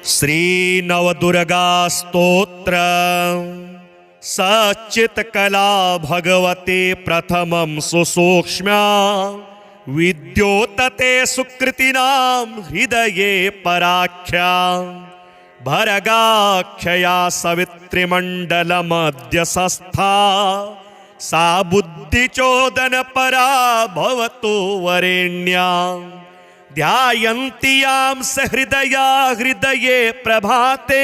श्री नवदुर्गा स्तोत्र सच्चित्कला भगवते प्रथमं सुसूक्ष्म्या विद्योतते सुकृतिनां हृदये पराख्या भरगाख्यया सवित्रिमण्डलमध्यसस्था सा बुद्धिचोदन परा भवतु वरेण्या ध्यायन्ति यां सहृदया हृदये प्रभाते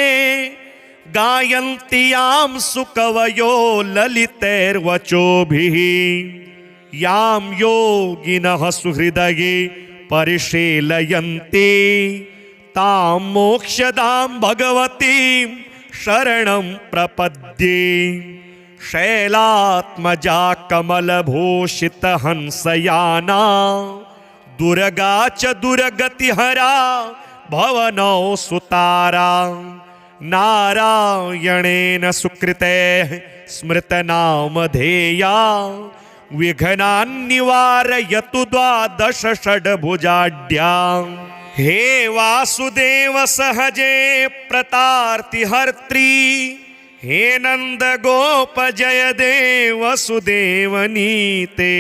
गायन्ति यां सुकवयो ललितैर्वचोभिः यां योगिनः सुहृदये परिशीलयन्ति तां मोक्षदां भगवतीं शरणं प्रपद्ये शैलात्मजा कमलभूषितहंसयाना दुर्गा च दुर्गतिहरा भवनौ सुतारा नारायणेन सुकृतेः स्मृतनामधेया विघ्नान्निवारयतु द्वादश षड्भुजाढ्या हे वासुदेव सहजे प्रतार्तिहर्त्री हे नंद गोप जय देव वसुदेवनीते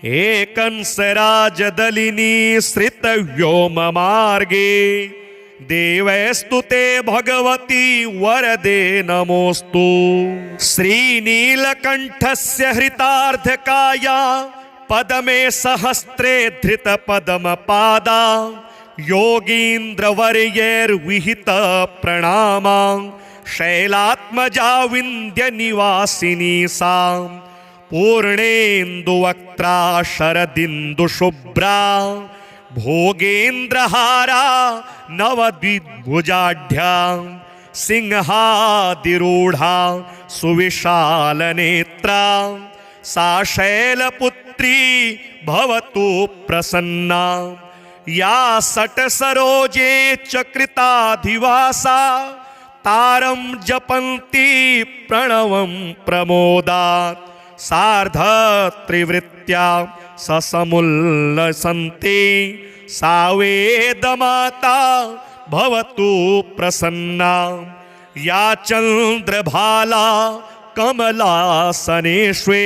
हे कंसराजदलिनी श्रितव्योम मार्गे देवैस्तुते भगवती वरदे नमोस्तु श्रीनीलकण्ठस्य हृतार्धकाया पदमे सहस्रे धृतपद्मपादा योगीन्द्रवर्यैर्विहित प्रणामा शैलात्मजा विन्ध्यनिवासिनी सा पूर्णेन्दुवक्त्रा शरदिन्दुशुभ्रा भोगेन्द्रहारा नवद्विभुजाढ्या सिंहादिरूढा सुविशालनेत्रा सा शैलपुत्री भवतु प्रसन्ना या सटसरोजे चकृताधिवासा तारं जपन्ति प्रणवं प्रमोदात् सार्धत्रिवृत्त्या ससमुल्लसन्ति सा वेदमाता भवतु प्रसन्ना या चन्द्रभाला कमलासनेष्वे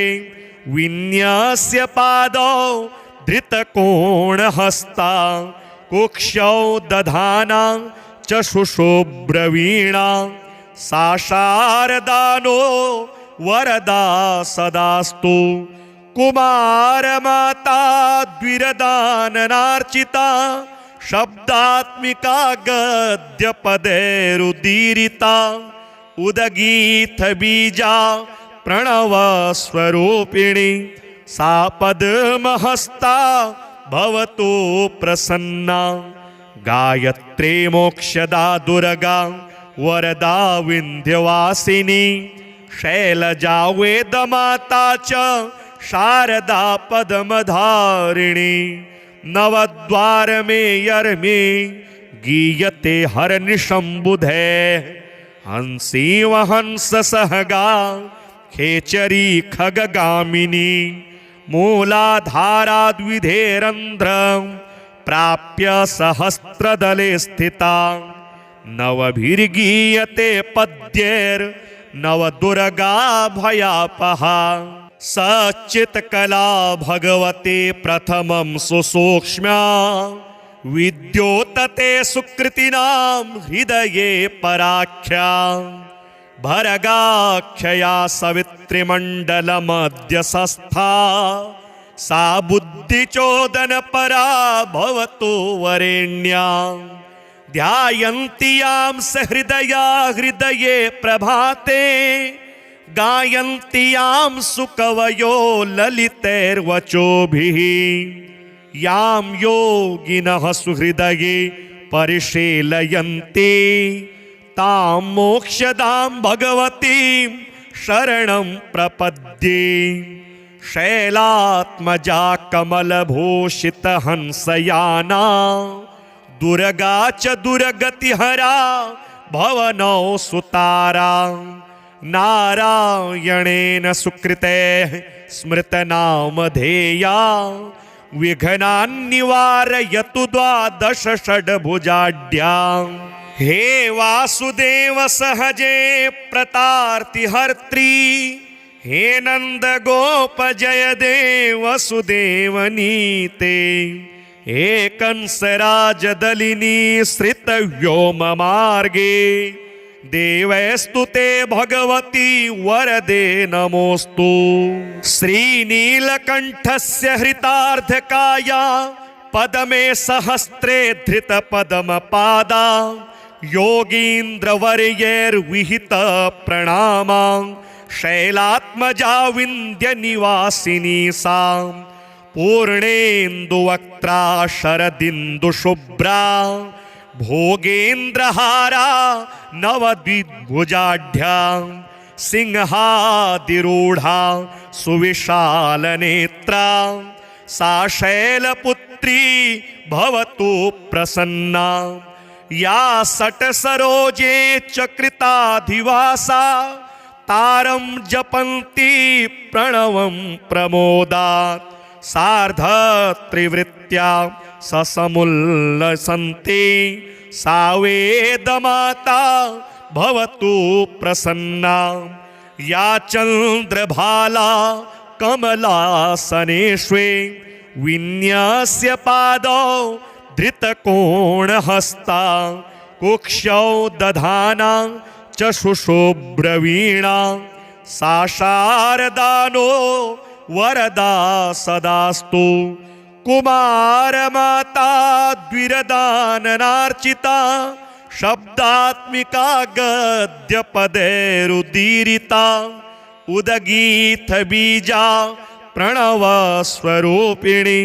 विन्यस्य पादौ धृतकोणहस्ता कुक्षौ दधाना च शुशुभ्रवीणा सा शारदानो वरदा सदास्तु कुमारमाता द्विरदाननार्चिता शब्दात्मिका गद्यपदैरुदीरिता उदगीतबीजा प्रणवस्वरूपिणी सा पद्महस्ता भवतु प्रसन्ना गायत्री मोक्षदा दुर्गा वरदा विन्ध्यवासिनी शैलजा वेदमाता च शारदा पद्मधारिणी नवद्वार मेयर्मे गीयते हरनिशम्बुधे हंसी वहंस सहगा खेचरी खगगामिनी मूलाधाराद्विधेरन्ध्रं प्राप्य सहस्रदले स्थिता नवभिर्गीयते पद्यैर्नवदुर्गा भयापहा सच्चित्कला भगवते प्रथमं सुसूक्ष्म्या विद्योतते सुकृतिनां हृदये पराख्या भरगाख्यया सवित्रिमण्डलमध्यसस्था सा बुद्धिचोदन परा भवतु वरेण्या ध्यायन्ति यां सहृदया हृदये प्रभाते गायन्ति यां सुकवयो ललितैर्वचोभिः यां योगिनः सुहृदये परिशीलयन्ति तां मोक्षदां भगवतीं शरणं प्रपद्ये शैलात्मजा कमलभूषितहंसयाना दुर्गा च दुर्गतिहरा भवनौ सुतारा नारायणेन सुकृतेः स्मृतनामधेया विघ्नान्निवारयतु द्वादश षड्भुजाढ्या हे वासुदेव सहजे प्रतार्तिहर्त्री हे नंद गोप जय देव वसुदेवनीते हे कंसराज दलिनी श्रित व्योम मार्गे देवैस्तु ते भगवती वरदे नमोस्तु। श्रीनीलकण्ठस्य हृतार्धकाया पदमे सहस्रे धृत पदम पादा योगीन्द्रवर्यैर्विहित प्रणामा शैलात्मजा विन्ध्य निवासिनी सा पूर्णेन्दुवक्त्रा शरदिन्दुशुभ्रा भोगेन्द्रहारा नवद्विभुजाढ्या सिंहादिरूढा सुविशालनेत्रा सा शैलपुत्री भवतु प्रसन्ना या सटसरोजे चकृताधिवासा तारं जपन्ति प्रणवं प्रमोदात् सार्धत्रिवृत्त्या ससमुल्लसन्ति सा वेदमाता भवतु प्रसन्ना या चन्द्रभाला कमलासनेष्वे विन्यास्य पादौ धृतकोणहस्ता कुक्षौ दधाना चक्षुषुब्रवीणा सा शारदानो वरदा सदास्तु कुमारमाता द्विरदाननार्चिता शब्दात्मिका गद्यपदैरुदीरिता उदगीत बीजा प्रणवस्वरूपिणी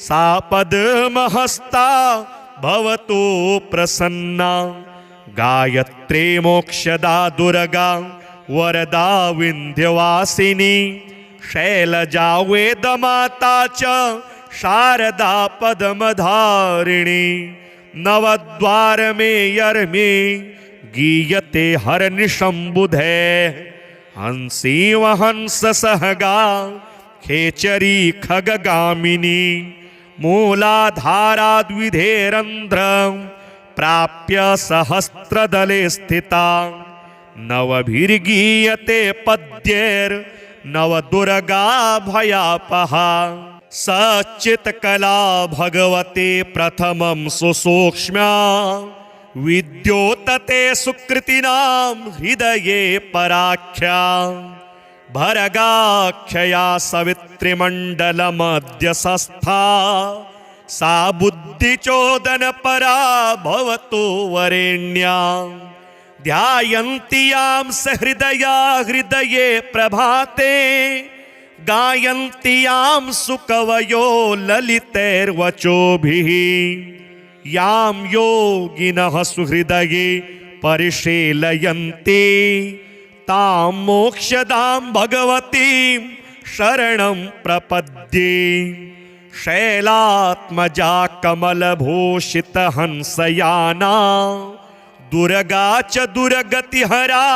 सा पद्महस्ता भवतु प्रसन्ना गायत्री मोक्षदा दुर्गा वरदा विन्ध्यवासिनी शैलजा वेदमाता च शारदा पद्मधारिणी नवद्वारमेयर्मे गीयते हरनिशम्बुधे हंसी वहंस सहगा खेचरी खगगामिनी मूलाधाराद्विधेरन्ध्रं प्राप्य सहस्रदले स्थिता नवभिर्गीयते पद्यैर्नवदुर्गा भयापहा सच्चित्कला भगवते प्रथमं सुसूक्ष्म्या विद्योतते सुकृतिनां हृदये पराख्या भरगाख्यया सवित्रिमण्डलमद्य सस्था सा बुद्धिचोदनपरा भवतु वरेण्या ध्यायन्ति यां सहृदया हृदये प्रभाते गायन्ति यां सुकवयो ललितैर्वचोभिः यां योगिनः सुहृदये परिशीलयन्ति तां मोक्षदां भगवतीं शरणं प्रपद्ये शैलात्मजा कमलभूषितहंसयाना दुर्गा च दुर्गतिहरा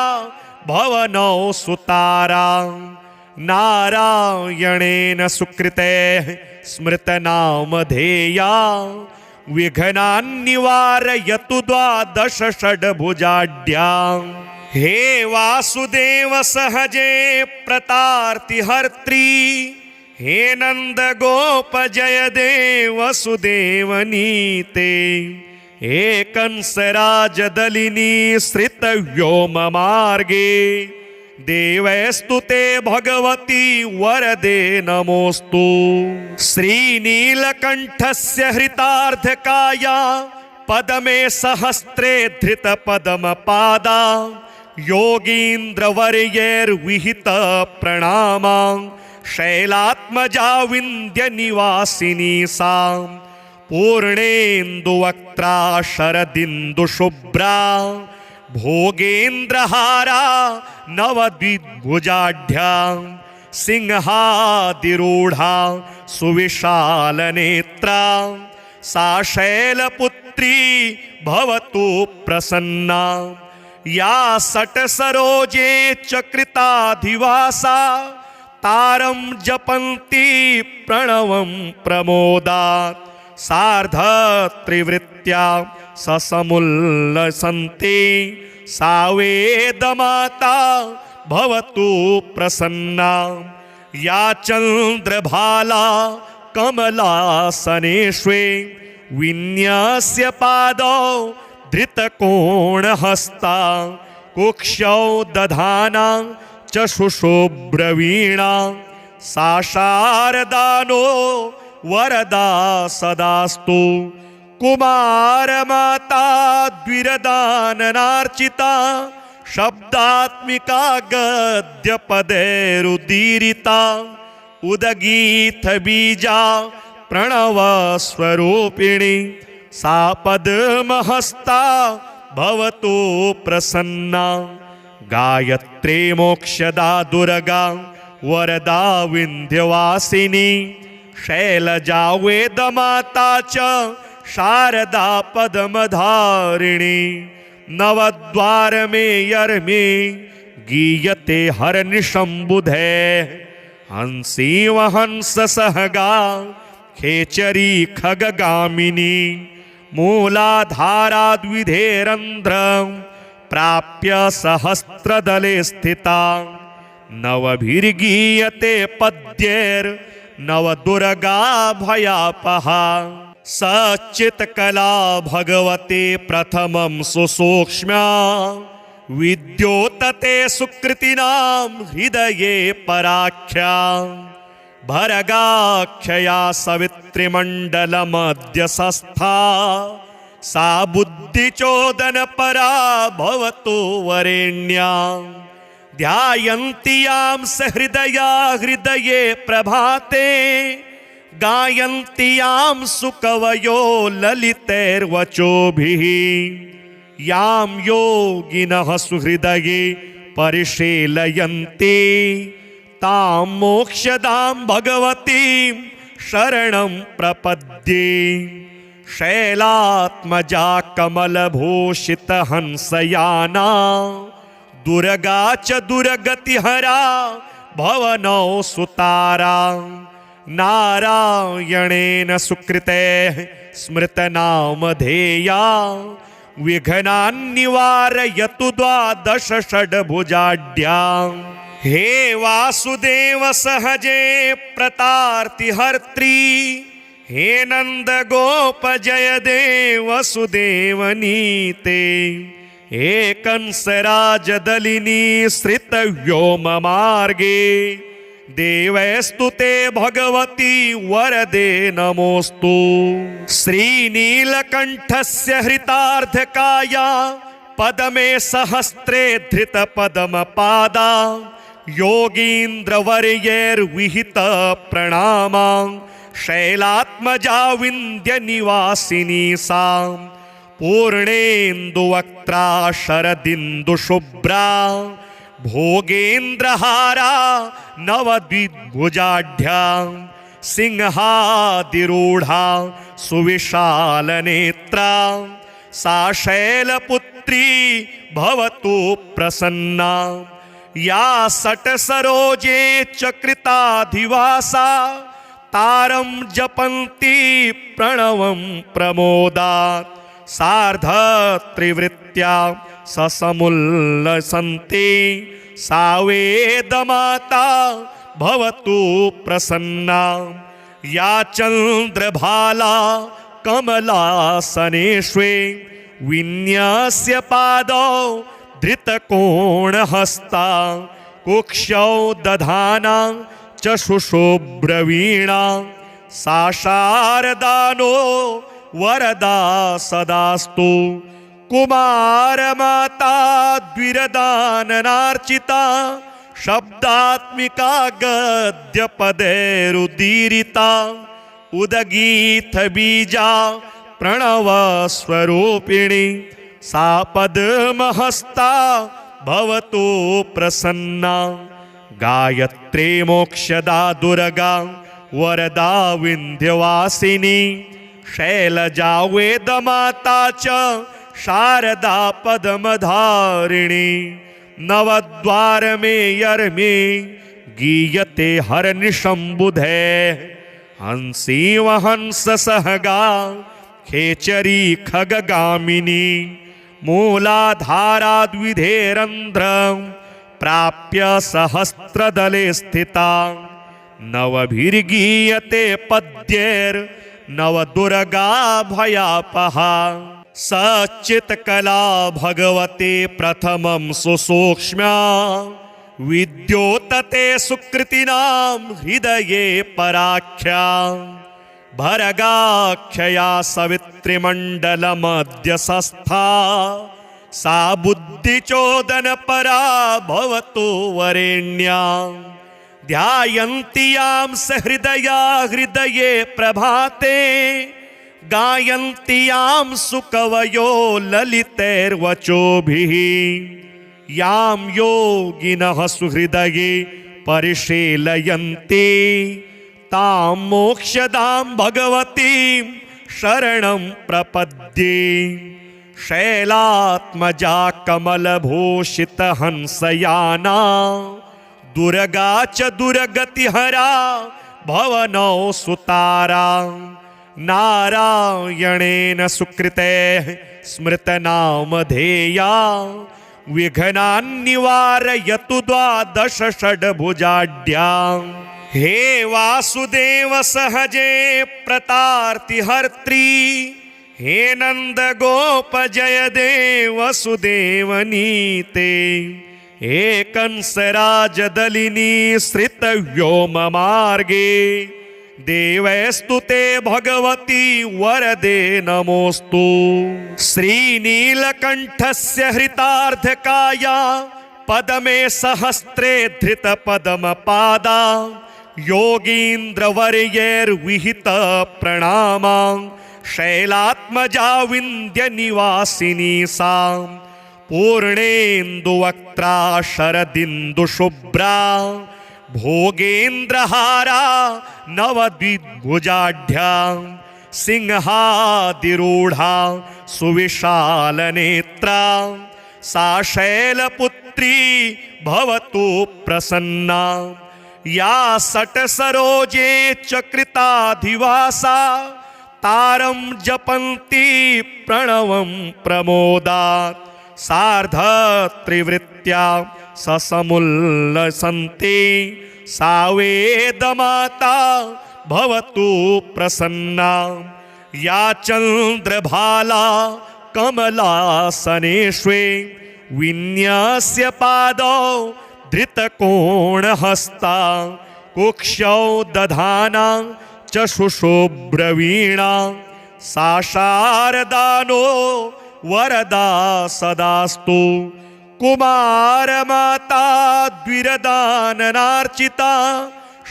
भवनौ सुतारा नारायणेन सुकृतेः स्मृतनामधेया विघ्नान्निवारयतु द्वादश षड्भुजाढ्या हे वासुदेव सहजे प्रतार्तिहर्त्री हे नंद गोप जय देव वसुदेवनीते हे कंसराज दलिनी श्रित व्योम मार्गे देवैस्तु ते भगवती वरदे नमोस्तु। श्रीनीलकण्ठस्य हृतार्धकाया पदमे सहस्रे धृत पदम पादा योगीन्द्रवर्यैर्विहित प्रणामा शैलात्मजा विन्ध्य निवासिनी सा पूर्णेन्दुवक्त्रा शरदिन्दुशुभ्रा भोगेन्द्रहारा नवद्विभुजाढ्या सिंहादिरूढा सुविशालनेत्रा सा शैलपुत्री भवतु प्रसन्ना या सटसरोजे चकृताधिवासा तारं जपन्ति प्रणवं प्रमोदात् सार्धत्रिवृत्त्या ससमुल्लसन्ति सा वेदमाता भवतु प्रसन्ना या चन्द्रभाला कमलासनेष्वे विन्यस्य पादौ धृतकोणहस्ता कुक्षौ दधाना चक्षुषुब्रवीणा सा शारदानो वरदा सदास्तु कुमारमाता द्विरदाननार्चिता शब्दात्मिका गद्यपदैरुदीरिता उदगीत बीजा प्रणवस्वरूपिणी सा पद्महस्ता भवतु प्रसन्ना गायत्री मोक्षदा दुर्गा वरदा विन्ध्यवासिनी शैलजा वेदमाता च शारदा पद्मधारिणी नवद्वार में यर्मे गीयते हरनिशंबुधे हंसी वहंस सहगा खेचरी खगगामिनी मूलाधाराद्विधेरंध्र प्राप्य सहस्त्रदले स्थिता नवभिर्गीयते पद्यैर् नवदुर्गा भयापहा सच्चित्कला भगवते प्रथमं सुसूक्ष्म्या विद्योतते सुकृतिनां हृदये पराख्या भरगाख्यया सवित्रिमण्डलमद्य सस्था सा बुद्धिचोदनपरा भवतु वरेण्या ध्यायन्ति यां सहृदया हृदये प्रभाते गायन्ति यां सुकवयो ललितैर्वचोभिः यां योगिनः सुहृदये परिशीलयन्ति तां मोक्षदां भगवतीं शरणं प्रपद्ये शैलात्मजा कमलभूषितहंसयाना दुर्गा च दुर्गतिहरा भवनौ सुतारा नारायणेन सुकृतेः स्मृतनामधेया विघ्नान्निवारयतु द्वादश षड्भुजाढ्या हे वासुदेव सहजे प्रतार्तिहर्त्री हे नंद गोप जय देव वसुदेवनीते हे कंसराजदलिनी श्रितव्योम मार्गे देवैस्तु ते भगवती वरदे नमोस्तु श्रीनीलकंठस्य हृतार्धकाया पदमे सहस्रे धृत पदमपादा योगीन्द्रवर्यैर्विहित प्रणामा शैलात्मजा विंध्य निवासिनी सा पूर्णेन्दुवक्त्रा शरदिन्दुशुभ्रा भोगेन्द्रहारा नवद्विभुजाढ्या सिंहादिरूढ़ा सुविशालनेत्रा सा शैलपुत्री भवतु प्रसन्ना या सटसरोजे चकृताधिवासा तारं जपन्ति प्रणवं प्रमोदात् सार्धत्रिवृत्त्या ससमुल्लसन्ति सा वेदमाता भवतु प्रसन्ना या चन्द्रभाला कमलासनेष्वे विन्यस्य पादौ धृतकोणहस्ता कुक्षौ दधाना चक्षुषुब्रवीणा सा शारदानो वरदा सदास्तु कुमारमाता द्विरदाननार्चिता शब्दात्मिका गद्यपदैरुदीरिता उदगीत बीजा प्रणवस्वरूपिणी सा पद्महस्ता भवतु प्रसन्ना गायत्री मोक्षदा दुर्गा वरदा विन्ध्यवासिनी शैलजा वेदमाता च शारदा पद्मधारिणी नवद्वार में यर्मे गीयते हरनिशंबुधे हंसी वहंस सहगा खेचरी खगगामिनी मूलाधाराद्विधेरन्ध्रं प्राप्य सहस्रदले स्थिता नवभिर्गीयते पद्यैर्नवदुर्गा भयापहा सच्चित्कला भगवते प्रथमं सुसूक्ष्म्या विद्योतते सुकृतिनां हृदये पराख्या भरगाख्यया सवित्रिमण्डलमद्य सस्था सा बुद्धिचोदनपरा भवतु वरेण्या ध्यायन्ति यां सहृदया हृदये प्रभाते गायन्ति यां सुकवयो ललितैर्वचोभिः यां योगिनः सुहृदये परिशीलयन्ति तां मोक्षदां भगवतीं शरणं प्रपद्ये शैलात्मजा कमलभूषितहंसयाना दुर्गा च दुर्गतिहरा भवनौ सुतारा नारायणेन सुकृतैः स्मृतनामधेया विघ्नान्निवारयतु द्वादश षड्भुजाढ्या हे वासुदेव सहजे प्रतार्तिहर्त्री हे नंद गोप जय देव वसुदेवनीते हे कंसराजदलिनी श्रितव्योम मार्गे देवैस्तु ते भगवती वरदे नमोस्तु श्रीनीलकण्ठस्य हृतार्धकाया पदमे सहस्रे धृतपदमपादा योगीन्द्रवर्यैर्विहित प्रणामा शैलात्मजा विन्ध्यनिवासिनी सा पूर्णेन्दुवक्त्रा शरदिन्दुशुभ्रा भोगेन्द्रहारा नवद्विभुजाढ्या सिंहादिरूढा सुविशालनेत्रा सा शैलपुत्री भवतु प्रसन्ना या सटसरोजे चकृताधिवासा तारं जपन्ति प्रणवं प्रमोदात् सार्धत्रिवृत्त्या ससमुल्लसन्ति सा वेदमाता भवतु प्रसन्ना या चन्द्रभाला कमलासनेष्वे विन्यस्य पादौ धृतकोणहस्ता कुक्षौ दधाना च शुशुभ्रवीणा सा शारदानो वरदा सदास्तु कुमारमाता द्विरदाननार्चिता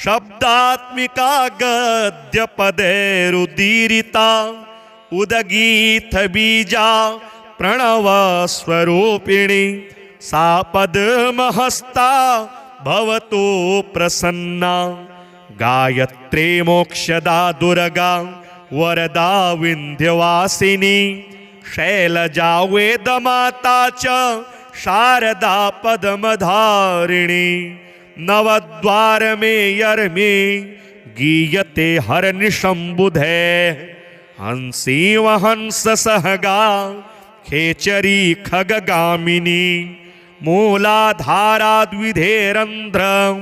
शब्दात्मिका गद्यपदैरुदीरिता उदगीतबीजा प्रणवस्वरूपिणी सा पद्महस्ता भवतु प्रसन्ना गायत्री मोक्षदा दुर्गा वरदा विन्ध्यवासिनी शैलजा वेदमाता च शारदा पद्मधारिणी नवद्वारमेयर्मे गीयते हरनिशम्बुधे हंसी वहंससहगा खेचरी खगगामिनी मूलाधाराद्विधेरन्ध्रं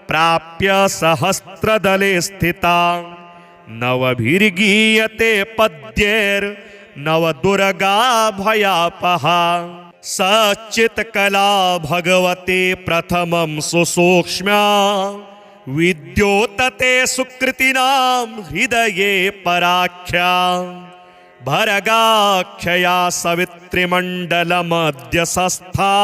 प्राप्य सहस्रदले स्थिता नवभिर्गीयते पद्यैर्नवदुर्गा भयापहा सच्चित्कला भगवते प्रथमं सुसूक्ष्म्या विद्योतते सुकृतिनां हृदये पराख्या भरगाख्यया सवित्रिमण्डलमद्य सस्था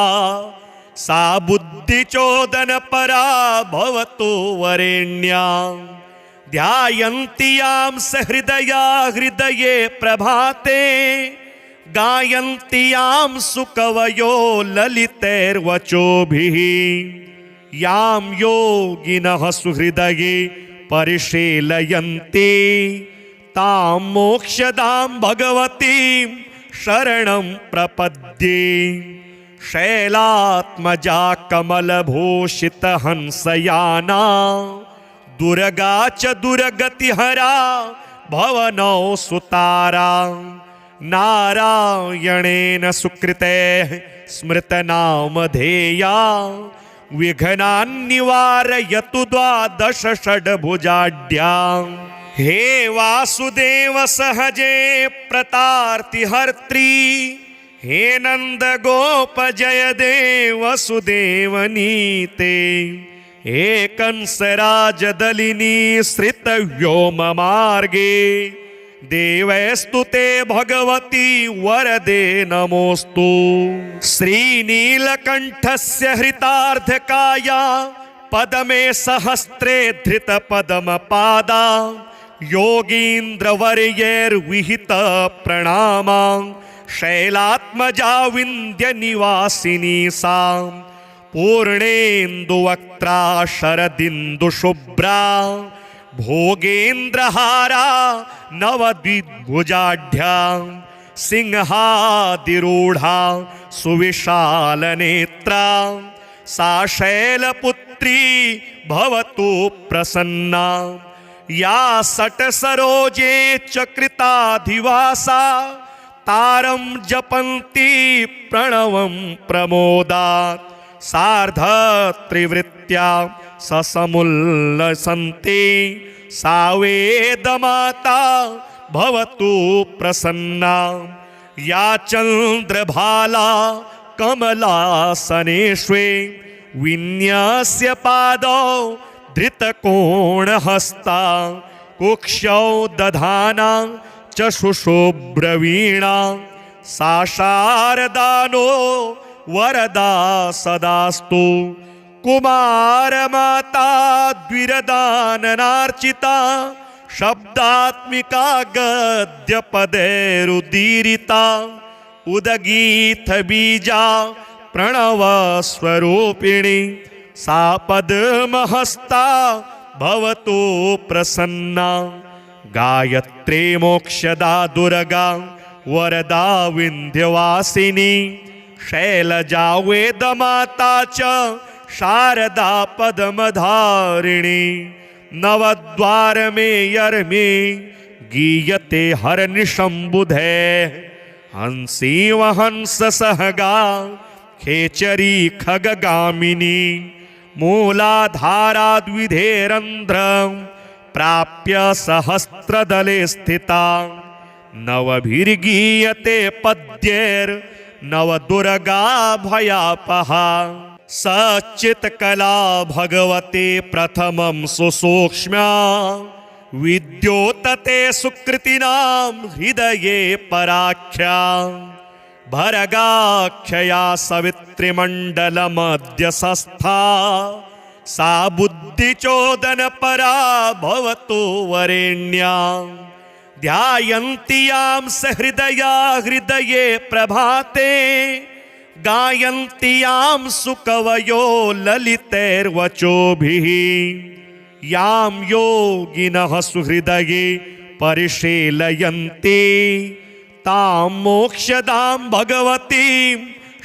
सा बुद्धिचोदनपरा भवतु वरेण्या ध्यायन्ति यां सहृदया हृदये प्रभाते गायन्ति यां सुकवयो ललितैर्वचोभिः यां योगिनः सुहृदये परिशीलयन्ति तां मोक्षदां भगवतीं शरणं प्रपद्ये शैलात्मजा कमलभूषितहंसयाना दुर्गा च दुर्गतिहरा भवनौ सुतारा नारायणेन सुकृते स्मृतनामधेया विघ्नान्निवारयतु द्वादश षड्भुजाढ्यां हे वासुदेव सहजे प्रतार्तिहर्त्री हे नंद गोप जय देव वसुदेवनीते हे कंसराजदलिनी श्रित व्योम मार्गे देवैस्तु ते भगवती वरदे नमोस्तु। श्रीनीलकंठस्य हृतार्धकाया पदमे सहस्रे धृत पदमपादा योगीन्द्रवर्यैर्विहित प्रणामा शैलात्मजा विंध्य निवासिनी सा पूर्णेन्दुवक्त्रा शरदिन्दुशुभ्रा भोगेन्द्रहारा नवद्विभुजाढ्या सिंहादिरूढ़ा सुविशालनेत्रा सा शैलपुत्री भवतु प्रसन्ना या सटसरोजे चकृताधिवासा तारं जपन्ति प्रणवं प्रमोदात् सार्ध त्रिवृत्या ससमुल्लसन्ति सा वेदमाता भवतु प्रसन्ना या चन्द्रभाला कमलासनेष्वे विन्यास्य पादौ धृतकोणहस्ता कुक्षौ दधाना चशुशुभ्रवीणा सा शारदानो वरदा सदास्तु कुमारमाता द्विरदाननार्चिता शब्दात्मिका गद्यपदैरुदीरिता उदगीत बीजा प्रणव स्वरूपिणी सा पद्महस्ता भवतु प्रसन्ना गायत्री मोक्षदा दुर्गा वरदा विंध्यवासिनी शैलजा वेदमाता च शारदा पद्मधारिणी नवद्वार में यर्मे गीयते हरनिशंबुधे हंसी वहंस सहगा खेचरी खगगामिनी मूलाधाराद्विधेरंध्र प्राप्य सहस्त्रदले स्थिता नवभिर्गीयते पद्यैर् नवदुर्गा भयापहा सच्चित्कला भगवते प्रथमं सुसूक्ष्म्या विद्योतते सुकृतिनां हृदये पराख्या भरगाख्यया सवित्रिमण्डलमद्य सस्था सा बुद्धिचोदन परा भवतु वरेण्या ध्यायन्ति यां सहृदया हृदये प्रभाते गायन्ति यां सुकवयो ललितैर्वचोभिः यां योगिनः सुहृदये परिशीलयन्ति तां मोक्षदां भगवतीं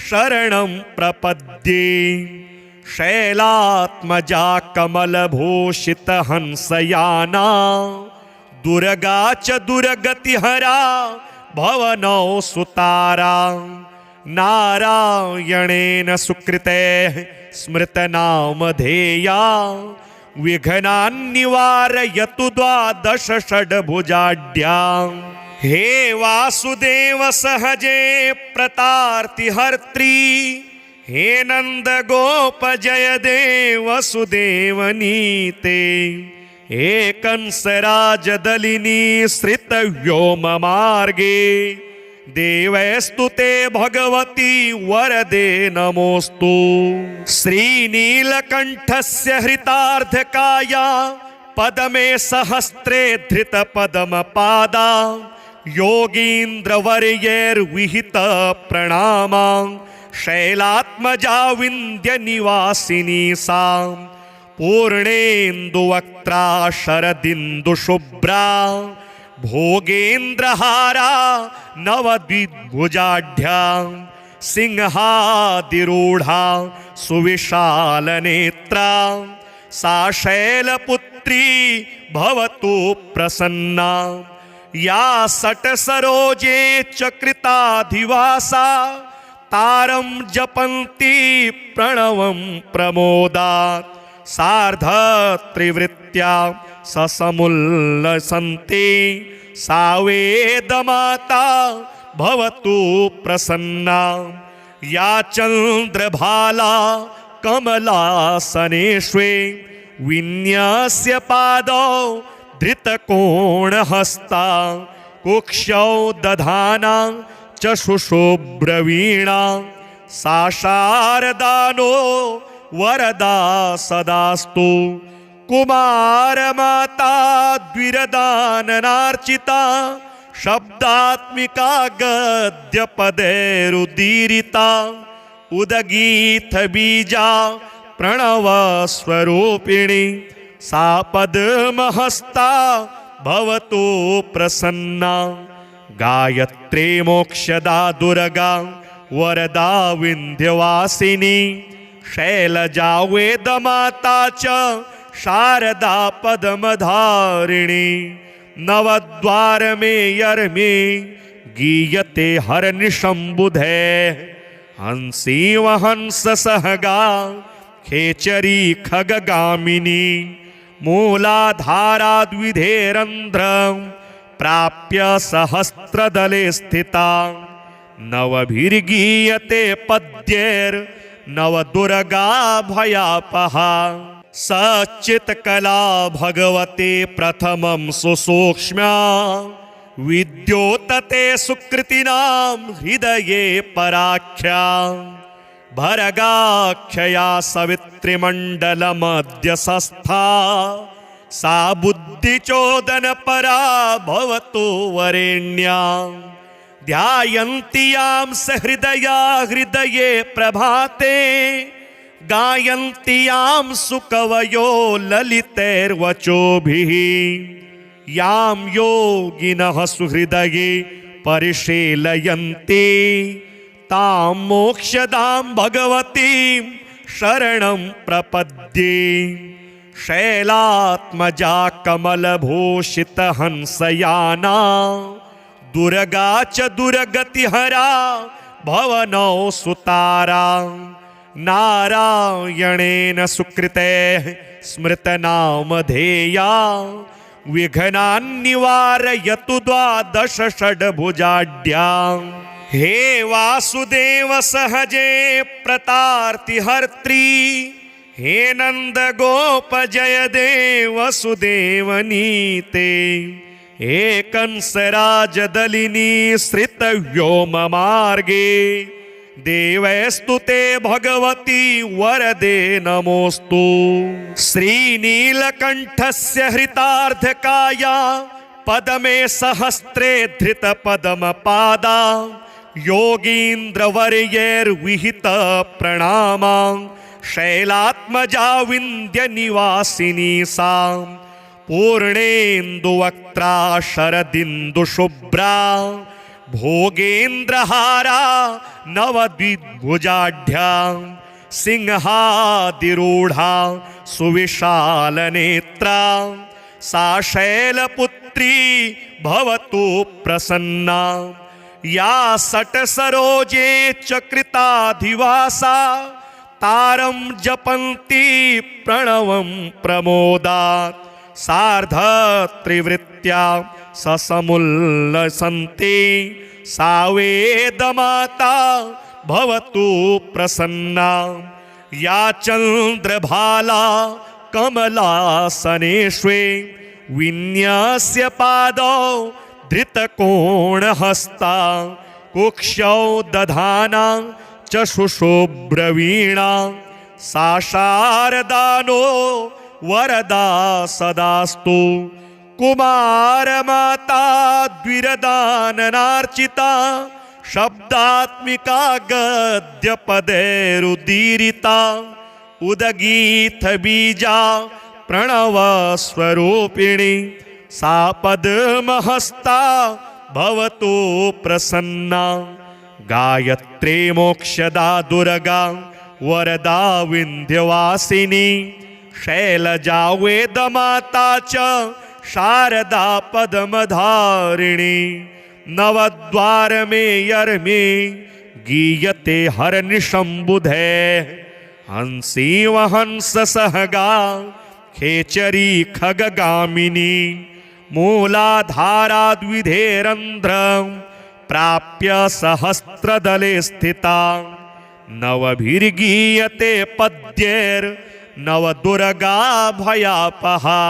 शरणं प्रपद्ये शैलात्मजा कमलभूषित हंसयाना दुर्गा च दुर्गतिहरा भवनौ सुतारा नारायणेन सुकृते स्मृतनामधेया विघ्नान्निवारयतु द्वादश षड्भुजाढ्यां हे वासुदेव सहजे प्रतार्तिहर्त्री हे नंद गोप जय देव वसुदेवनीते हे कंसराजदलिनी श्रित व्योम मार्गे देवैस्तु ते भगवती वरदे नमोस्तु। श्रीनीलकंठस्य हृतार्धकाया पदमे सहस्रे धृत पदमपादा योगीन्द्रवर्यैर्विहित प्रणामा शैलात्मजा विंध्य निवासिनी सा पूर्णेन्दुवक्त्रा शरदिन्दुशुभ्रा भोगेन्द्रहारा नवद्विभुजाढ्या सिंहादिरूढ़ा सुविशालनेत्रा सा शैलपुत्री भवतु प्रसन्ना या सटसरोजे चकृताधिवासा तारं जपन्ति प्रणवं प्रमोदात् सार्धत्रिवृत्त्या ससमुल्लसन्ति सा वेदमाता भवतु प्रसन्ना या चन्द्रभाला कमलासनेष्वे विन्यस्य पादौ धृतकोणहस्ता कुक्षौ दधाना चक्षुषुब्रवीणा सा शारदानो वरदा सदास्तु कुमारमाता द्विरदाननार्चिता शब्दात्मिका गद्यपदैरुदीरिता उदगीतबीजा प्रणवस्वरूपिणी सा पद्महस्ता भवतु प्रसन्ना गायत्री मोक्षदा दुर्गा वरदा विन्ध्यवासिनी शैलजा वेदमाता च शारदा पद्मधारिणी नवद्वार में यर्मे गीयते हरनिशम्बुधे हंसी वहंस सहगा खेचरी खगगामिनी मूलाधाराद्विधेरन्ध्रं प्राप्य सहस्रदले स्थिता नवभिर्गीयते पद्यैर्नवदुर्गा भयापहा सच्चित्कला भगवते प्रथमं सुसूक्ष्म्या विद्योतते सुकृतिनां हृदये पराख्या भरगाख्यया सवित्रिमण्डलमद्य सस्था सा बुद्धिचोदनपरा भवतु वरेण्या ध्यायन्ति यां सहृदया हृदये प्रभाते गायन्ति यां सुकवयो ललितैर्वचोभिः यां योगिनः सुहृदये परिशीलयन्ति तां मोक्षदां भगवतीं शरणं प्रपद्ये शैलात्मजा कमलभूषितहंसयाना दुर्गा च दुर्गतिहरा भवनौ सुतारा नारायणेन सुकृतेः स्मृतनामधेया विघ्नान्निवारयतु द्वादश षड्भुजाढ्या हे वासुदेव सहजे प्रतार्तिहर्त्री हे नंद गोप जय देव वसुदेवनीते हे कंसराजदलिनी श्रितव्योम मार्गे देवैस्तु ते भगवती वरदे नमोस्तु श्रीनीलकण्ठस्य हृतार्धकाया पदमे सहस्रे धृतपदमपादा योगीन्द्रवर्यैर्विहित प्रणामा शैलात्मजा विन्ध्यनिवासिनी सा पूर्णेन्दुवक्त्रा शरदिन्दुशुभ्रा भोगेन्द्रहारा नवद्विभुजाढ्या सिंहादिरूढा सुविशालनेत्रा सा शैलपुत्री भवतु प्रसन्ना या सटसरोजे चकृताधिवासा तारं जपन्ति प्रणवं प्रमोदात् सार्धत्रिवृत्त्या ससमुल्लसन्ति सा वेदमाता भवतु प्रसन्ना या चन्द्रभाला कमलासनेष्वे विन्यस्य पादौ धृतकोणहस्ता कुक्षौ दधाना चक्षुषुब्रवीणा सा शारदानो वरदा सदास्तु कुमारमाता द्विरदाननार्चिता शब्दात्मिका गद्यपदैरुदीरिता उदगीतबीजा प्रणवस्वरूपिणी सा पद्महस्ता भवतु प्रसन्ना गायत्री मोक्षदा दुर्गा वरदा विन्ध्यवासिनी शैलजा वेदमाता च शारदा पद्मधारिणी नवद्वारमेयर्मे गीयते हरनिशम्बुधे हंसी वहंस सहगा खेचरी खगगामिनी मूलाधाराद्विधेरन्ध्रं प्राप्य सहस्रदले स्थिता नवभिर्गीयते पद्यैर्नवदुर्गा भयापहा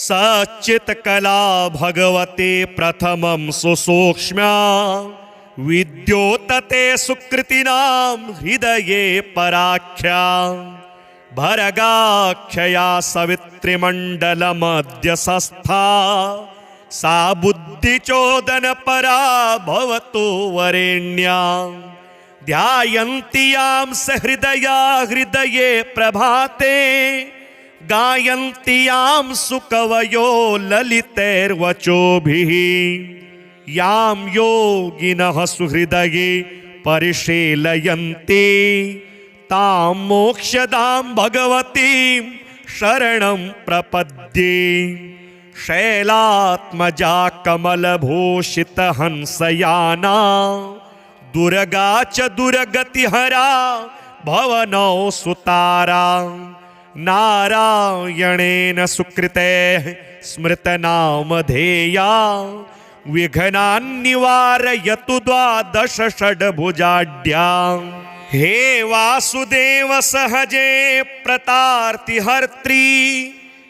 सच्चित्कला भगवते प्रथमं सुसूक्ष्म्या विद्योतते सुकृतिनां हृदये पराख्या भरगाख्यया सवित्रिमण्डलमद्य सस्था सा बुद्धिचोदनपरा भवतु वरेण्या ध्यायन्ति यां सहृदया हृदये प्रभाते गायन्ति यां सुकवयो ललितैर्वचोभिः यां योगिनः सुहृदये परिशीलयन्ति तां मोक्षदां भगवतीं शरणं प्रपद्ये शैलात्मजा कमलभूषितहंसयाना दुर्गा च दुर्गतिहरा भवनौ सुतारा नारायणेन सुकृतेः स्मृतनामधेया विघ्नान्निवारयतु द्वादश षड्भुजाढ्या हे वासुदेव सहजे प्रतार्तिहर्त्री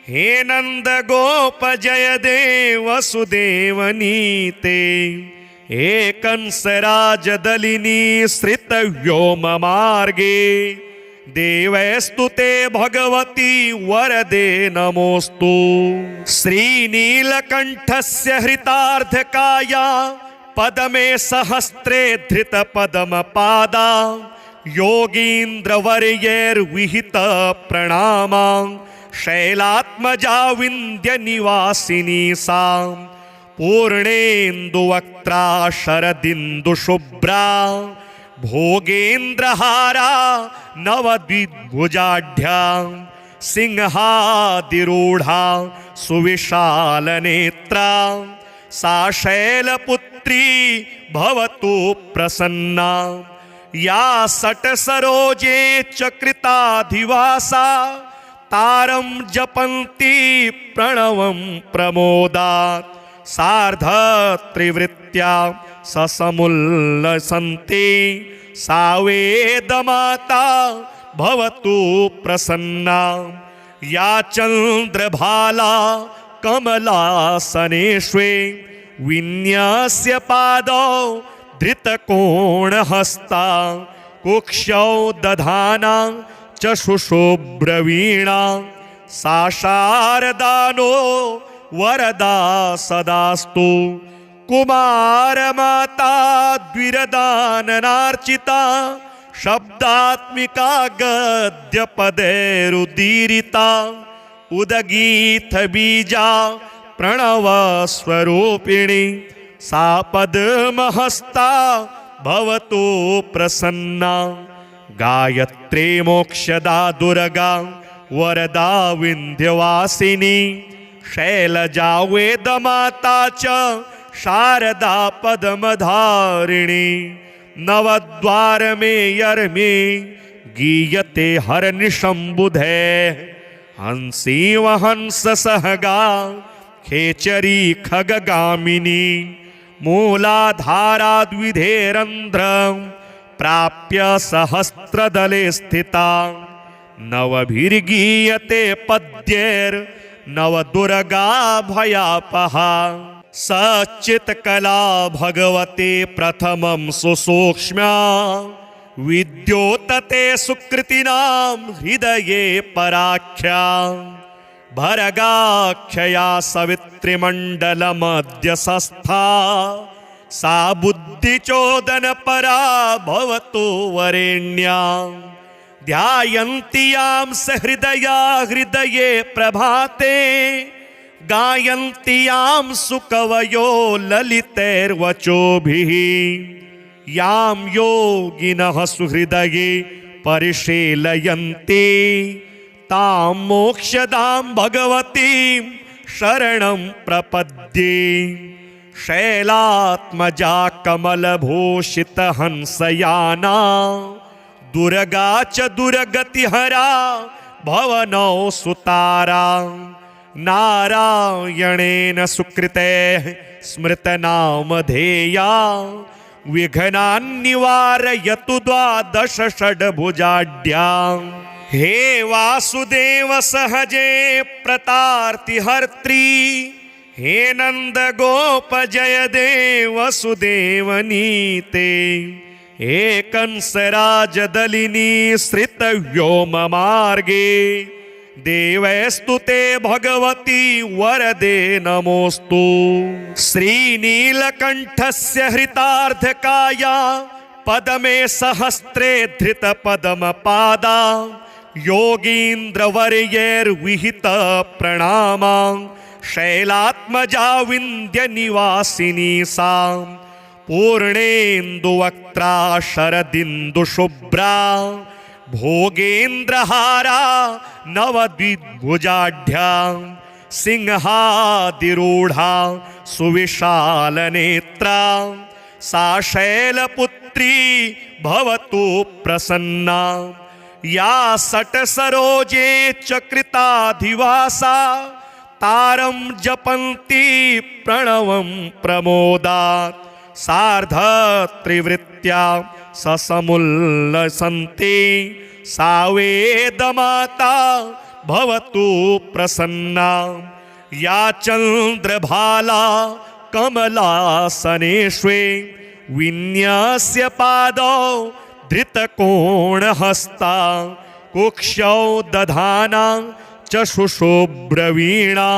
हे नंद गोप जय देव वसुदेवनीते हे कंसराजदलिनी श्रितव्योम मार्गे देवैस्तु ते भगवती वरदे नमोस्तु श्रीनीलकण्ठस्य हृतार्धकाया पदमे सहस्रे धृतपदमपादा योगीन्द्रवर्यैर्विहित प्रणामा शैलात्मजा विन्ध्यनिवासिनी सा पूर्णेन्दुवक्त्रा शरदिन्दुशुभ्रा भोगेन्द्रहारा नवद्विभुजाढ्या सिंहादिरूढा सुविशालनेत्रा सा शैलपुत्री भवतु प्रसन्ना या सटसरोजे चकृताधिवासा तारं जपन्ति प्रणवं प्रमोदात् सार्धत्रिवृत्त्या ससमुल्लसन्ति सा वेदमाता भवतु प्रसन्ना या चन्द्रभाला कमलासनेष्वे विन्यास्य पादौ धृतकोणहस्ता कुक्षौ दधाना च शुशुभ्रवीणा सा शारदानो वरदा सदास्तु कुमारमाता द्विरदाननार्चिता शब्दात्मिका गद्यपदैरुदीरिता उदगीतबीजा प्रणवस्वरूपिणी सा पद्महस्ता भवतु प्रसन्ना गायत्री मोक्षदा दुर्गा वरदा विन्ध्यवासिनी शैलजा वेदमाता च शारदा पद्मधारिणी नवद्वारमेयर्मे गीयते हरनिशम्बुधे हंसी वहंस सहगा खेचरी खगगामिनी मूलाधाराद्विधेरन्ध्रं प्राप्य सहस्रदले स्थिता नवभिर्गीयते पद्यैर्नवदुर्गा भयापहा सच्चित्कला भगवते प्रथमं सुसूक्ष्म्या विद्योतते सुकृतिनां हृदये पराख्या भरगाख्यया सवित्रिमण्डलमद्य सस्था सा बुद्धिचोदनपरा भवतु वरेण्या ध्यायन्ति यां सहृदया हृदये प्रभाते गायन्ति यां सुकवयो ललितैर्वचोभिः यां योगिनः सुहृदये परिशीलयन्ति तां मोक्षदां भगवतीं शरणं प्रपद्ये। शैलात्मजा कमलभूषितहंसयाना दुर्गा च दुर्गतिहरा भवनौ सुतारा। नारायणेन सुकृतेः स्मृतनामधेया विघ्नान्निवारयतु द्वादश षड्भुजाढ्या। हे वासुदेव सहजे प्रतार्तिहर्त्री हे नंद गोप जय देव वसुदेवनीते। हे कंसराजदलिनी श्रित व्योम मार्गे देवैस्तु ते भगवती वरदे नमोस्तु। श्रीनीलकंठस्य हृतार्धकाया पदमे सहस्रे धृत पदमपादा योगीन्द्रवर्यैर्विहित प्रणामा। शैलात्मजा विंध्य निवासिनी सा पूर्णेन्दुवक्त्रा शरदिन्दुशुभ्रा भोगेन्द्रहारा नवद्विभुजाढ्या। सिंहादिरूढ़ा सुविशालनेत्रा सा शैलपुत्री भवतु प्रसन्ना। या सटसरोजे चकृताधिवासा तारं जपन्ति प्रणवं प्रमोदात्। सार्धत्रिवृत्त्या ससमुल्लसन्ति सा वेदमाता भवतु प्रसन्ना। या चन्द्रभाला कमलासनेष्वे विन्यस्य पादौ धृतकोणहस्ता। कुक्षौ दधाना चशुशुभ्रवीणा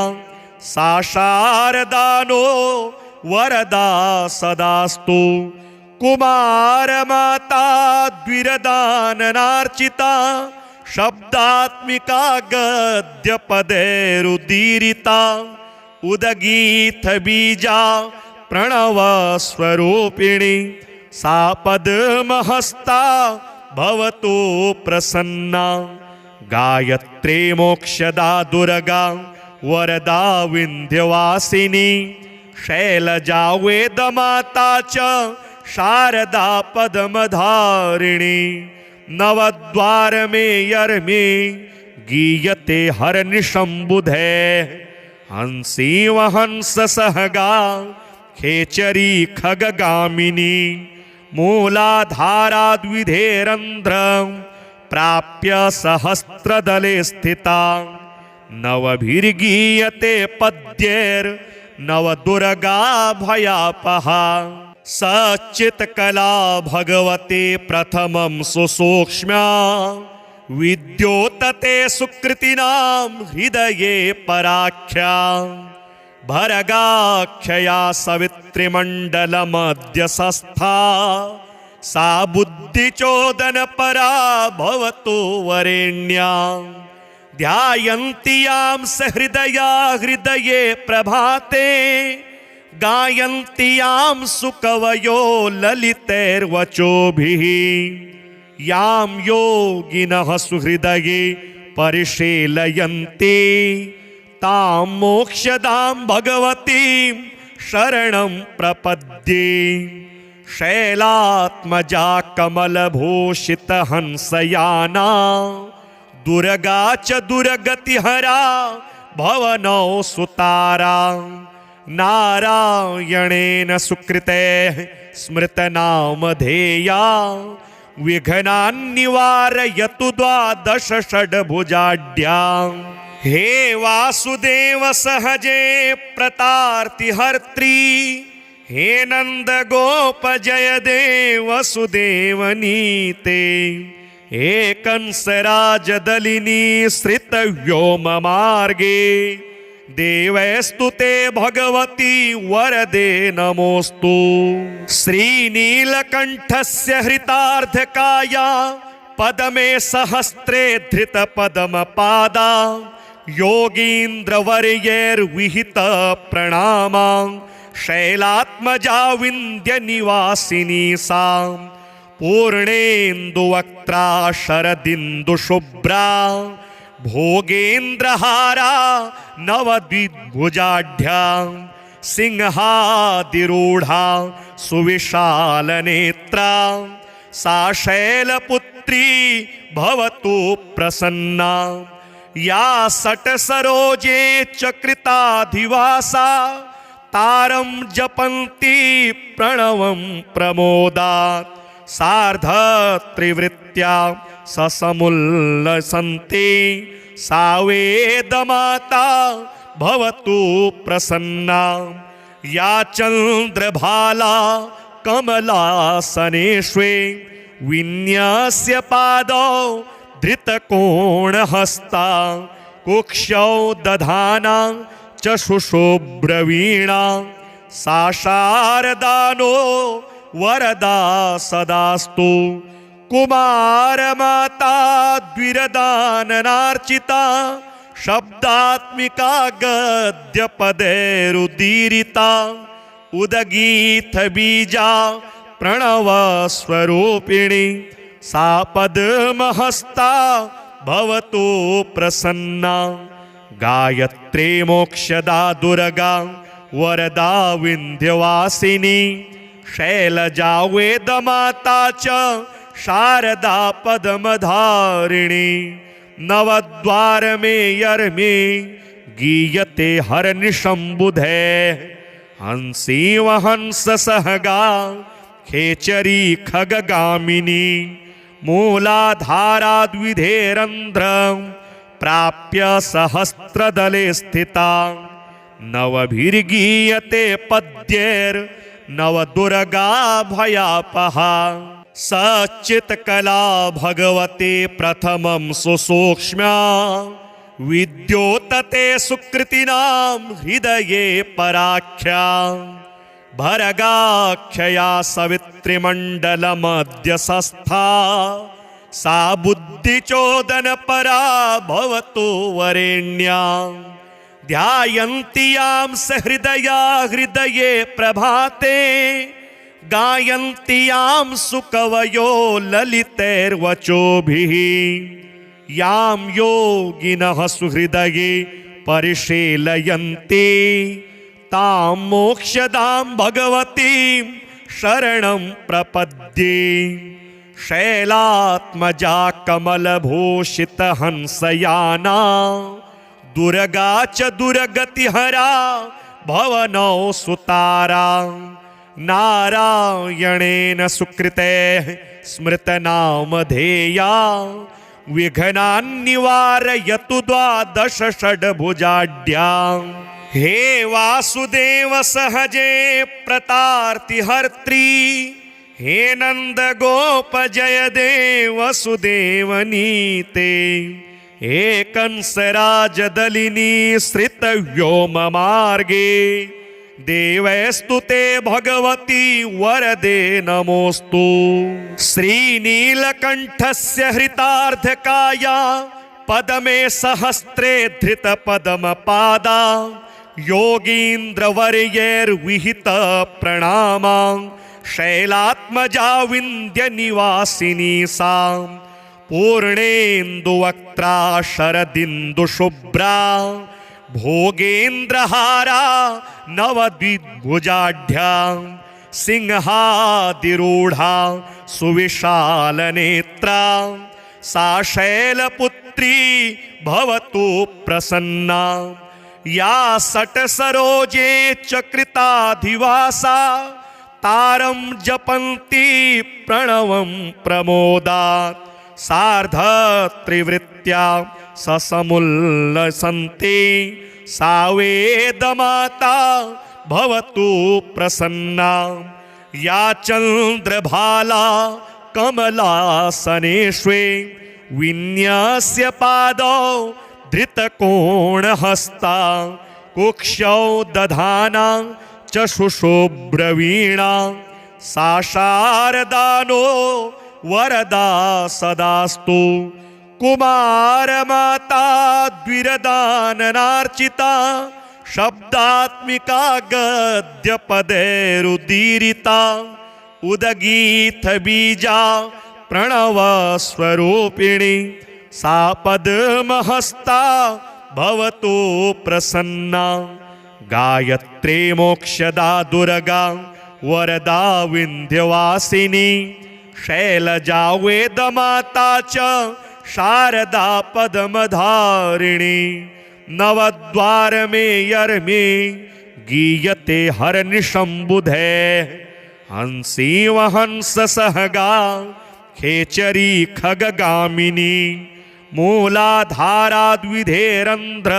सा शारदानो वरदा सदास्तु। कुमारमाता द्विरदाननार्चिता शब्दात्मिका गद्यपदैरुदीरिता। उदगीत बीजा प्रणव स्वरूपिणी सा पद्महस्ता भवतु प्रसन्ना। गायत्री मोक्षदा दुर्गा वरदा विंध्यवासिनी। शैलजा वेदमाता च शारदा पद्मधारिणी। नवद्वार में यर्मे गीयते हरनिशंबुधे। हंसी वहंस सहगा खेचरी खगगामिनी। मूलाधारा द्विधेरंध्र प्राप्य सहस्त्रदले स्थिता। नवभिर्गीयते पद्यैर् नवदुर्गा भयापहा। सच्चित्कला भगवते प्रथमं सुसूक्ष्म्या। विद्योतते सुकृतिनां हृदये पराख्या। भरगाख्यया सवित्रिमण्डलमद्य सस्था। सा बुद्धिचोदन परा भवतु वरेण्या। ध्यायन्ति यां सहृदया हृदये प्रभाते। गायन्ति यां सुकवयो ललितैर्वचोभिः। यां योगिनः सुहृदये परिशीलयन्ति तां मोक्षदां भगवतीं शरणं प्रपद्ये। शैलात्मजा कमलभूषितहंसयाना दुर्गा च दुर्गतिहरा भवनौ सुतारा। नारायणेन सुकृतेः स्मृतनामधेया विघ्नान्निवारयतु द्वादश षड्भुजाढ्या। हे वासुदेव सहजे प्रतार्तिहर्त्री हे नंद गोप जय देव वसुदेवनीते। हे कंसराजदलिनी श्रित व्योम मार्गे देवैस्तु ते भगवती वरदे नमोस्तु। श्रीनीलकंठस्य हृतार्धकाया पदमे सहस्रे धृत पदमपादा योगीन्द्रवर्यैर्विहित प्रणामा। शैलात्मजा विंध्य निवासिनी सा पूर्णेन्दुवक्त्रा शरदिन्दुशुभ्रा भोगेन्द्रहारा नवद्विभुजाढ्या सिंहादिरूढा सुविशालनेत्रा सा शैलपुत्री भवतु प्रसन्ना या सटसरोजे चकृताधिवासा तारं जपन्ति प्रणवं प्रमोदात् सार्धत्रिवृत्त्या ससमुल्लसन्ति सा वेदमाता भवतु प्रसन्ना या चन्द्रभाला कमलासनेष्वे विन्यस्य पादौ धृतकोणहस्ता कुक्षौ दधाना चक्षुषुब्रवीणा सा शारदानो वरदा सदास्तु कुमारमाता द्विरदाननार्चिता शब्दात्मिका गद्यपदैरुदीरिता उदगीतबीजा प्रणवस्वरूपिणी सा पद्महस्ता भवतु प्रसन्ना गायत्री मोक्षदा दुर्गा वरदा विन्ध्यवासिनी शैलजा वेदमाता च शारदा पद्मधारिणी नवद्वार में यर्मे गीयते हरनिशंबुधे हंसी वहंस सहगा खेचरी खगगामिनी मूलाधाराद्विधेरंध्र प्राप्य सहस्त्रदले स्थिता नवभिर्गीयते पद्यैर् नवदुर्गा भयापहा सच्चित्कला भगवते प्रथमं सुसूक्ष्म्या विद्योतते सुकृतिनां हृदये पराख्या भरगाख्यया सवित्रिमण्डलमद्य सस्था सा बुद्धिचोदनपरा भवतु वरेण्या ध्यायन्ति यां सहृदया हृदये प्रभाते गायन्ति यां सुकवयो ललितैर्वचोभिः यां योगिनः सुहृदये परिशीलयन्ति तां मोक्षदां भगवतीं शरणं प्रपद्ये शैलात्मजा कमलभूषितहंसयाना दुर्गा च दुर्गतिहरा भवनौ सुतारा नारायणेन सुकृतेः स्मृतनामधेया विघ्नान्निवारयतु द्वादश षड्भुजाढ्या हे वासुदेव सहजे प्रतार्तिहर्त्री हे नंद गोप जय देव वसुदेवनीते हे कंसराजदलिनी श्रितव्योम मार्गे देवैस्तु ते भगवती वरदे नमोस्तु श्रीनीलकण्ठस्य हृतार्धकाया पदमे सहस्रे धृत पदमपादा योगीन्द्रवर्यैर्विहित प्रणामा शैलात्मजा विन्ध्यनिवासिनी सा पूर्णेन्दुवक्त्रा शरदिन्दुशुभ्रा भोगेन्द्रहारा नवद्विभुजाढ्या सिंहादिरूढा सुविशालनेत्रा सा शैलपुत्री भवतु प्रसन्ना या सटसरोजे चकृताधिवासा तारं जपन्ति प्रणवं प्रमोदात् सार्धत्रिवृत्त्या ससमुल्लसन्ति सा वेदमाता भवतु प्रसन्ना या चन्द्रभाला कमलासनेष्वे विन्यस्य पादौ धृतकोणहस्ता कुक्षौ दधाना चक्षुषुब्रवीणा सा शारदानो वरदा सदास्तु कुमारमाता द्विरदाननार्चिता शब्दात्मिका गद्यपदैरुदीरिता उदगीतबीजा प्रणवस्वरूपिणी सा पद्महस्ता भवतु प्रसन्ना गायत्री मोक्षदा दुर्गा वरदा विंध्यवासिनी शैलजा वेदमाता च शारदा पद्मधारिणी नवद्वार में यर्मे गीयते हरनिशंबुधे हंसी वहंस सहगा खेचरी खगगामिनी मूलाधाराद्विधेरंध्र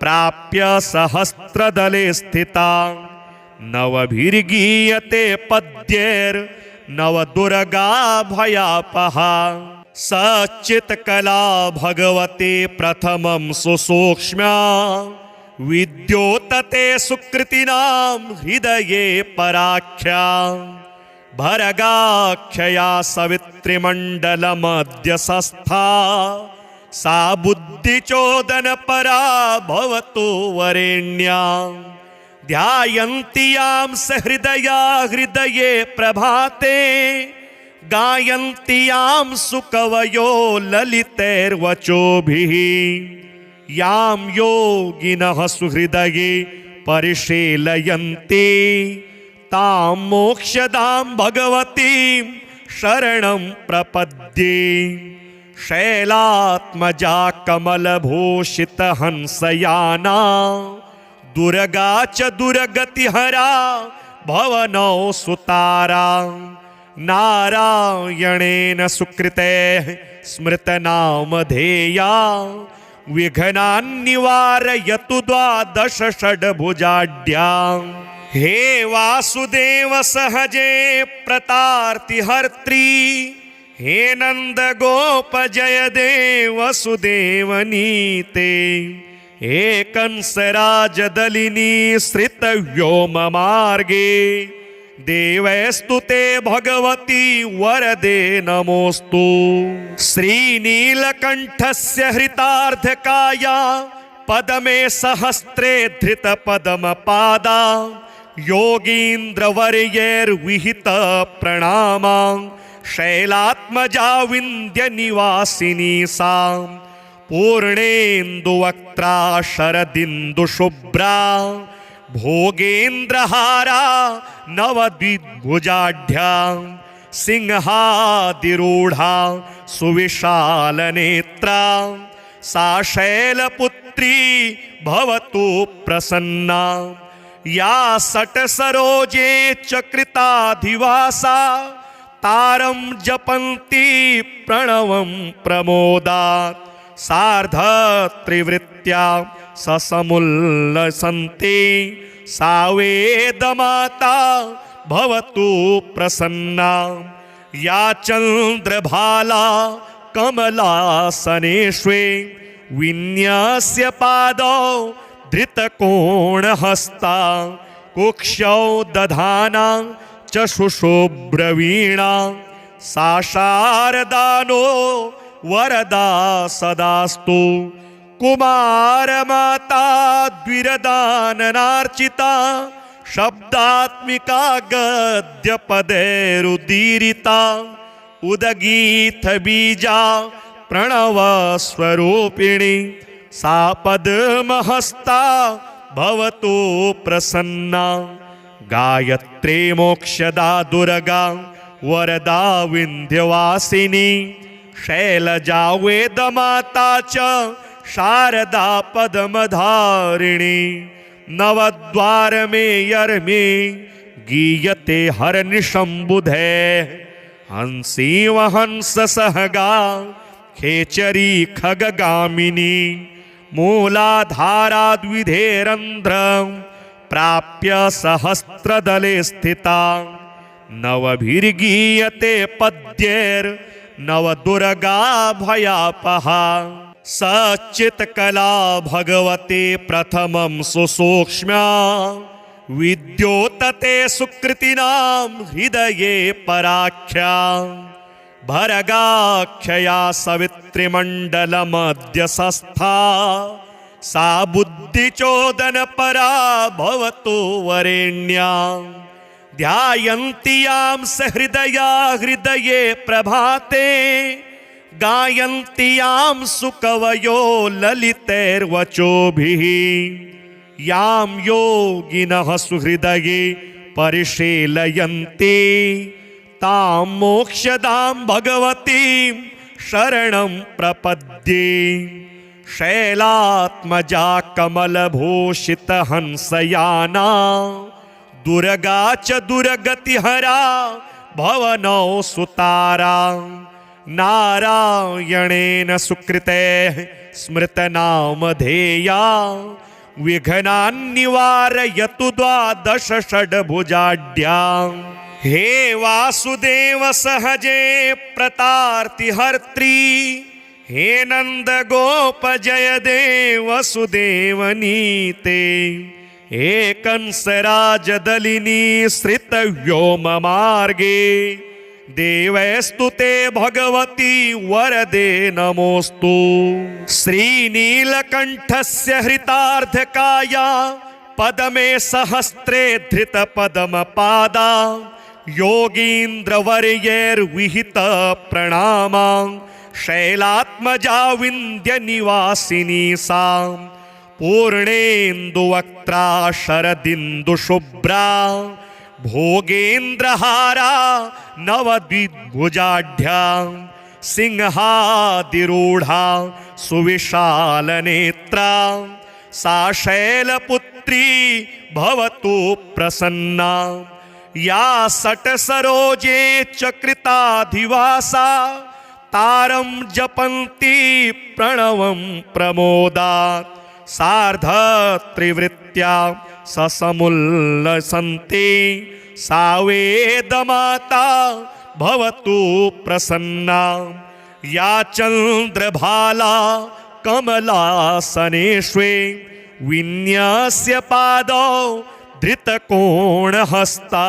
प्राप्य सहस्त्रदले स्थिता नवभिर्गीयते पद्येर नवदुर्गा भयापहा सच्चित्कला भगवते प्रथमं सुसूक्ष्म्या विद्योतते सुकृतिनां हृदये पराख्या भरगाख्यया सवित्रिमण्डलमद्य सस्था सा बुद्धिचोदन परा भवतु वरेण्या ध्यायन्ति यां सहृदया हृदये प्रभाते गायन्ति यां सुकवयो ललितैर्वचोभिः यां योगिनः सुहृदये परिशीलयन्ति तां मोक्षदां भगवतीं शरणं प्रपद्ये शैलात्मजा कमलभूषितहंसयाना दुर्गा च दुर्गतिहरा भवनौ सुतारा नारायणेन सुकृते स्मृतनामधेया विघ्नान्निवारयतु द्वादश षड्भुजाढ्या हे वासुदेव सहजे प्रतार्तिहर्त्री हे नंद गोप जय देव वसुदेवनीते हे कंसराजदलिनी श्रितव्योम मार्गे देवैस्तु ते भगवती वरदे नमोस्तु श्रीनीलकण्ठस्य हृतार्धकाया पदमे सहस्रे धृत पदमपादा योगीन्द्रवर्यैर्विहित प्रणामा शैलात्मजा विन्ध्यनिवासिनी सा पूर्णेन्दुवक्त्रा शरदिन्दुशुभ्रा भोगेन्द्रहारा नवद्विभुजाढ्या सिंहादिरूढ़ा सुविशालनेत्रा सा शैलपुत्री भवतु प्रसन्ना या सटसरोजे चकृताधिवासा तारं जपन्ति प्रणवं प्रमोदात् सार्धत्रिवृत्त्या ससमुल्लसन्ति सा वेदमाता भवतु प्रसन्ना या चन्द्रभाला कमलासनेष्वे विन्यस्य पादौ धृतकोणहस्ता कुक्षौ दधाना च शुशुभ्रवीणा सा शारदानो वरदा सदास्तु कुमारमाता द्विरदाननार्चिता शब्दात्मिका गद्यपदैरुदीरिता उदगीत बीजा प्रणव स्वरूपिणी सा पद्महस्ता भवतु प्रसन्ना गायत्री मोक्षदा दुर्गा वरदा विंध्यवासिनी शैलजा वेदमाता च शारदा पद्मधारिणी नवद्वार में यर्मे गीयते हरनिशंबुधे हंसी वहंस सहगा खेचरी खगगामिनी मूलाधाराद्विधेरंध्र प्राप्य सहस्त्रदले स्थिता नवभिर्गीयते पद्येर नवदुर्गा भयापहा सच्चित्कला भगवते प्रथमं सुसूक्ष्म्या विद्योतते सुकृतिनां हृदये पराख्या भरगाख्यया सवित्रिमण्डलमद्य सस्था सा बुद्धिचोदन परा भवतु वरेण्या ध्यायन्ति यां सहृदया हृदये प्रभाते गायन्त्यां सुकवयो ललितैर्वचोभिः यां योगिनः सुहृदये परिशीलयन्ति तां मोक्षदां भगवतीं शरणं प्रपद्ये। शैलात्मजा कमलभूषितहंसयाना दुर्गा च दुर्गतिहरा भवनौ सुतारा। नारायणेन सुकृतेः स्मृतनामधेया विघ्नान्निवारयतु द्वादश षड्भुजाढ्यां। हे वासुदेव सहजे प्रतार्तिहर्त्री हे नंद गोप जय देव वसुदेवनीते। हे कंसराजदलिनी श्रित व्योम मार्गे देवैस्तु ते भगवती वरदे नमोस्तु। श्रीनीलकंठस्य हृतार्धकाया पदमे सहस्रे धृत पदमपादा योगीन्द्रवर्यैर्विहित प्रणामा। शैलात्मजा विंध्य निवासिनी सा पूर्णेन्दुवक्त्रा शरदिन्दुशुभ्रा भोगेन्द्रहारा नवद्विभुजाढ्या सिंहादिरूढ़ा सुविशालनेत्रा सा शैलपुत्री भवतु प्रसन्ना। या सटसरोजे चकृताधिवासा तारं जपन्ति प्रणवं प्रमोदात्। सार्धत्रिवृत्त्या ससमुल्लसन्ति सा वेदमाता भवतु प्रसन्ना। या चन्द्रभाला कमलासनेष्वे विन्यस्य पादौ धृतकोणहस्ता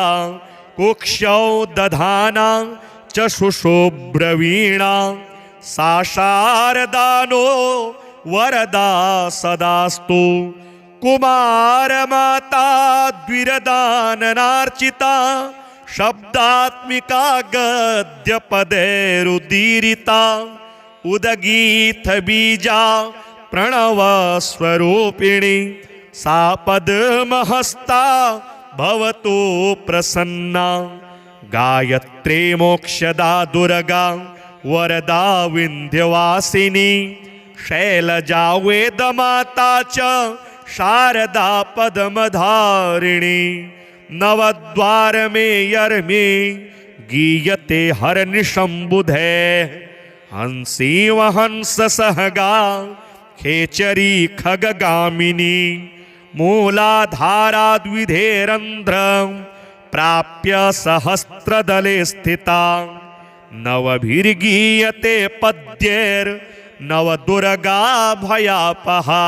कुक्षौ दधाना चशुशुभ्रवीणा। सा शारदानो वरदा सदास्तु। कुमारमाता द्विरदाननार्चिता शब्दात्मिका गद्यपदैरुदीरिता। उदगीत बीजा प्रणव स्वरूपिणी सा पद्महस्ता भवतु प्रसन्ना। गायत्री मोक्षदा दुर्गा वरदा विंध्यवासिनी। शैलजा वेदमाता च शारदा पद्मधारिणी। नवद्वार में यर्मे गीयते हरनिशंबुधे। हंसी वहंस सहगा खेचरी खगगामिनी। मूलाधारा द्विधेरंध्रम प्राप्य सहस्रदले स्थिता। नवभिर्गीयते पद्यैर् नवदुर्गा भयापहा।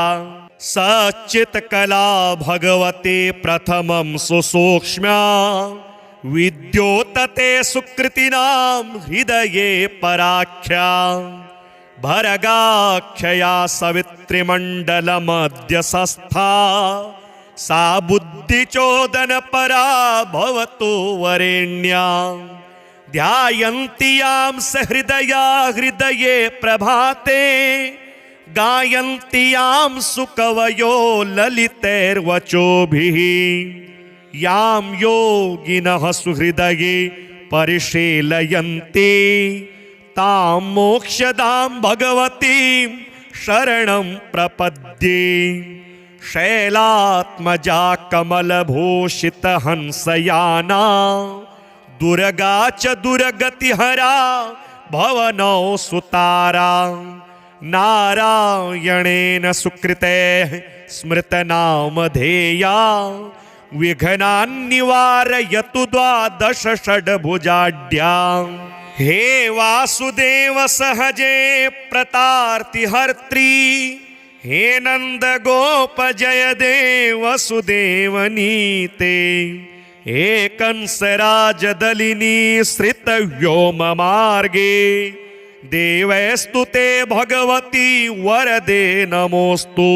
सच्चित्कला भगवते प्रथमं सुसूक्ष्म्या विद्योतते सुकृतिनां हृदये पराख्या। भरगाख्यया सवित्रिमण्डलमद्य सस्था सा बुद्धिचोदन परा भवतु वरेण्या। ध्यायन्ति यां सहृदया हृदये प्रभाते गायन्ति यां सुकवयो ललितैर्वचोभिः। यां योगिनः सुहृदये परिशीलयन्ति तां मोक्षदां भगवतीं शरणं प्रपद्ये। शैलात्मजा कमलभूषितहंसयाना दुर्गा च दुर्गतिहरा भवनौ सुतारा। नारायणेन सुकृतेः स्मृतनामधेया विघ्नान्निवारयतु द्वादश षड्भुजाढ्यां। हे वासुदेव सहजे प्रतार्तिहर्त्री हे नंद गोप जय देव वसुदेवनीते। हे कंसराजदलिनी श्रित व्योम मार्गे देवैस्तु ते भगवती वरदे नमोस्तु।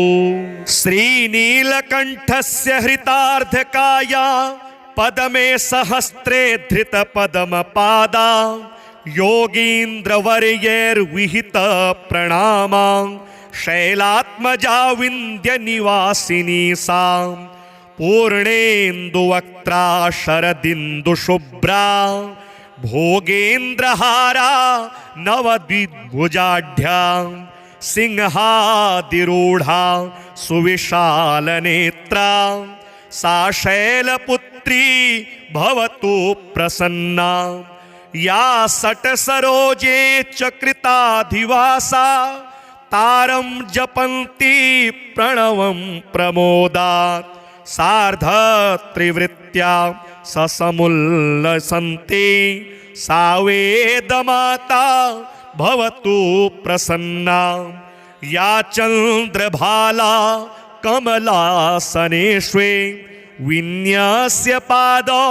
श्रीनीलकंठस्य हृतार्धकाया पदमे सहस्रे धृत पदमपादा योगीन्द्रवर्यैर्विहित प्रणामा शैलात्मजा विन्ध्यनिवासिनी सा पूर्णेन्दुवक्त्रा शरदिन्दुशुभ्रा भोगेन्द्रहारा नवद्विभुजाढ्या सिंहादिरूढ़ा सुविशालनेत्रा सा शैलपुत्री भवतु प्रसन्ना या सटसरोजे चकृताधिवासा तारं जपन्ति प्रणवं प्रमोदात् सार्धत्रिवृत्त्या ससमुल्लसन्ति सा वेदमाता भवतु प्रसन्ना या चन्द्रभाला कमलासनेष्वे विन्यस्य पादौ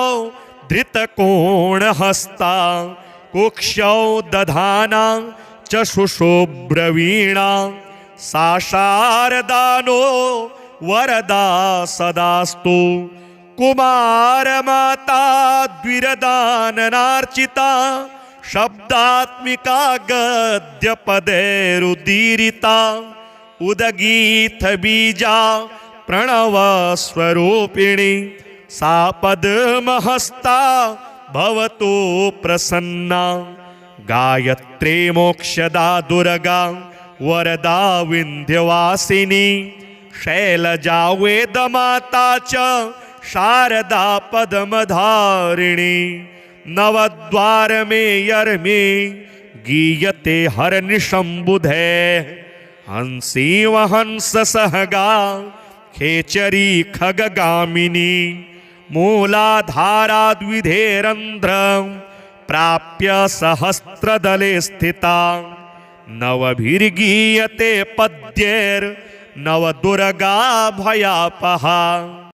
धृतकोणहस्ता कुक्षौ दधाना चक्षुषुब्रवीणा सा शारदानो वरदा सदास्तु कुमारमाता द्विरदाननार्चिता शब्दात्मिका गद्यपदैरुदीरिता उदगीत बीजा प्रणव स्वरूपिणी सा पद्महस्ता भवतु प्रसन्ना गायत्री मोक्षदा दुर्गा वरदा विन्ध्यवासिनी शैलजा वेदमाता च शारदा पद्मधारिणी नवद्वार में यर्मे गीयते हरनिशंबुधे हंसी वहंस सहगा खेचरी खगगामिनी मूलाधारा द्विधेरंध्र प्राप्य सहस्त्रदले स्थिता नवभिर्गीयते पद्यैर् नवदुर्गा भयापहा।